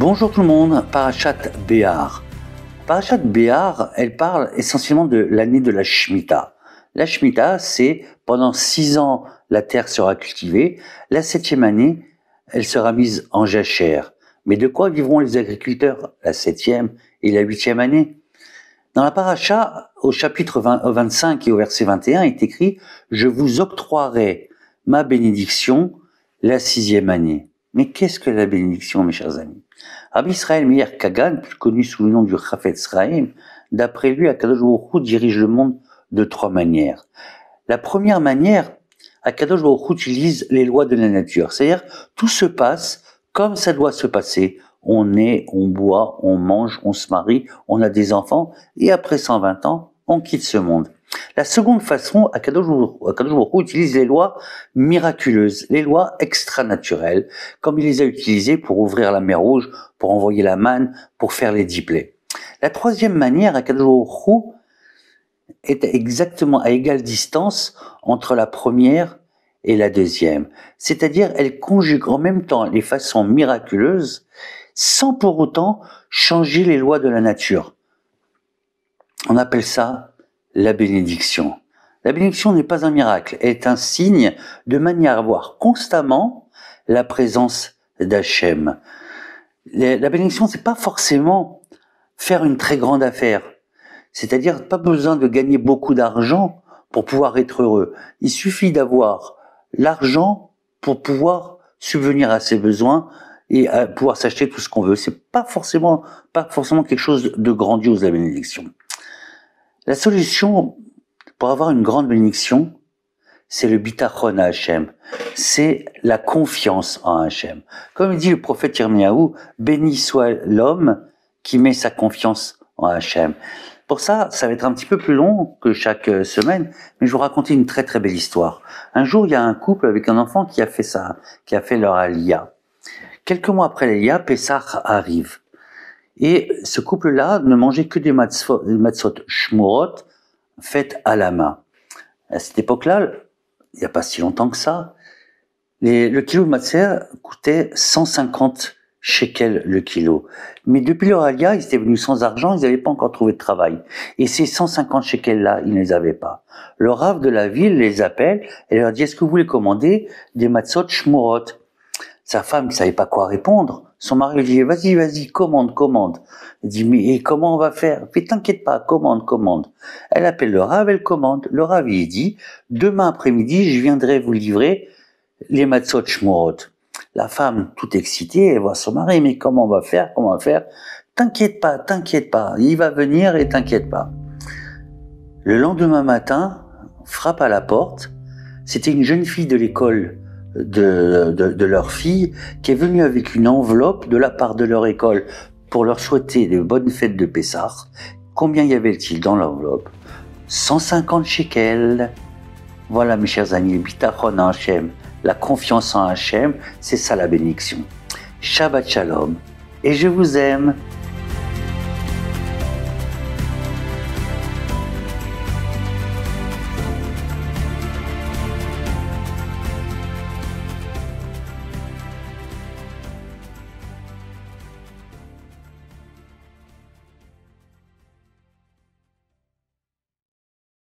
Bonjour tout le monde, Parashat Béar. Parashat Béar, elle parle essentiellement de l'année de la Shemitah. La Shemitah, c'est pendant 6 ans, la terre sera cultivée. La 7e année, elle sera mise en jachère. Mais de quoi vivront les agriculteurs la 7e et la 8e année? Dans la Parasha, au chapitre 25 et au verset 21, est écrit « Je vous octroierai ma bénédiction la 6e année ». Mais qu'est-ce que la bénédiction, mes chers amis? Rabbi Israël Meir Kagan, plus connu sous le nom du Chafetz Chaim, d'après lui, Akadosh Baruch Hu dirige le monde de 3 manières. La première manière, Akadosh Baruch Hu utilise les lois de la nature, c'est-à-dire tout se passe comme ça doit se passer. On naît, on boit, on mange, on se marie, on a des enfants, et après 120 ans, on quitte ce monde. La seconde façon, Akadosh Baruch Hu utilise les lois miraculeuses, les lois extranaturelles, comme il les a utilisées pour ouvrir la mer Rouge, pour envoyer la manne, pour faire les 10 plaies. La troisième manière, Akadosh Baruch Hu est exactement à égale distance entre la première et la deuxième. C'est-à-dire, elle conjugue en même temps les façons miraculeuses, sans pour autant changer les lois de la nature. On appelle ça la bénédiction. La bénédiction n'est pas un miracle, elle est un signe de manière à voir constamment la présence d'Hachem. La bénédiction, c'est pas forcément faire une très grande affaire. C'est-à-dire, pas besoin de gagner beaucoup d'argent pour pouvoir être heureux. Il suffit d'avoir l'argent pour pouvoir subvenir à ses besoins et à pouvoir s'acheter tout ce qu'on veut. C'est pas forcément quelque chose de grandiose, la bénédiction. La solution pour avoir une grande bénédiction, c'est le bitachon à Hachem. C'est la confiance en Hachem. Comme dit le prophète Yirmiyahu, béni soit l'homme qui met sa confiance en Hachem. Pour ça, ça va être un petit peu plus long que chaque semaine, mais je vais vous raconter une très très belle histoire. Un jour, il y a un couple avec un enfant qui a fait leur aliyah. Quelques mois après l'aliyah, Pessah arrive. Et ce couple-là ne mangeait que des matzot shmurot faites à la main. À cette époque-là, il n'y a pas si longtemps que ça, le kilo de matzah coûtait 150 shekels le kilo. Mais depuis leur aliyah, ils étaient venus sans argent, ils n'avaient pas encore trouvé de travail. Et ces 150 shekels-là, ils ne les avaient pas. Le rav de la ville les appelle et leur dit « Est-ce que vous voulez commander des matzot shmurot ?» Sa femme ne savait pas quoi répondre. Son mari lui dit « Vas-y, commande. » Elle dit « Mais comment on va faire ?»« Mais t'inquiète pas, commande. » Elle appelle le rav, elle commande. Le rav lui dit « Demain après-midi, je viendrai vous livrer les matzot shmurot. » La femme, toute excitée, elle voit son mari « Mais comment on va faire ?»« T'inquiète pas, il va venir et t'inquiète pas. » Le lendemain matin, frappe à la porte. C'était une jeune fille de l'école de leur fille qui est venue avec une enveloppe de la part de leur école pour leur souhaiter de bonnes fêtes de Pessah. Combien y avait-il dans l'enveloppe? 150 shekels. Voilà mes chers amis, bitachon en Hachem, la confiance en Hachem, c'est ça la bénédiction. Shabbat Shalom et je vous aime.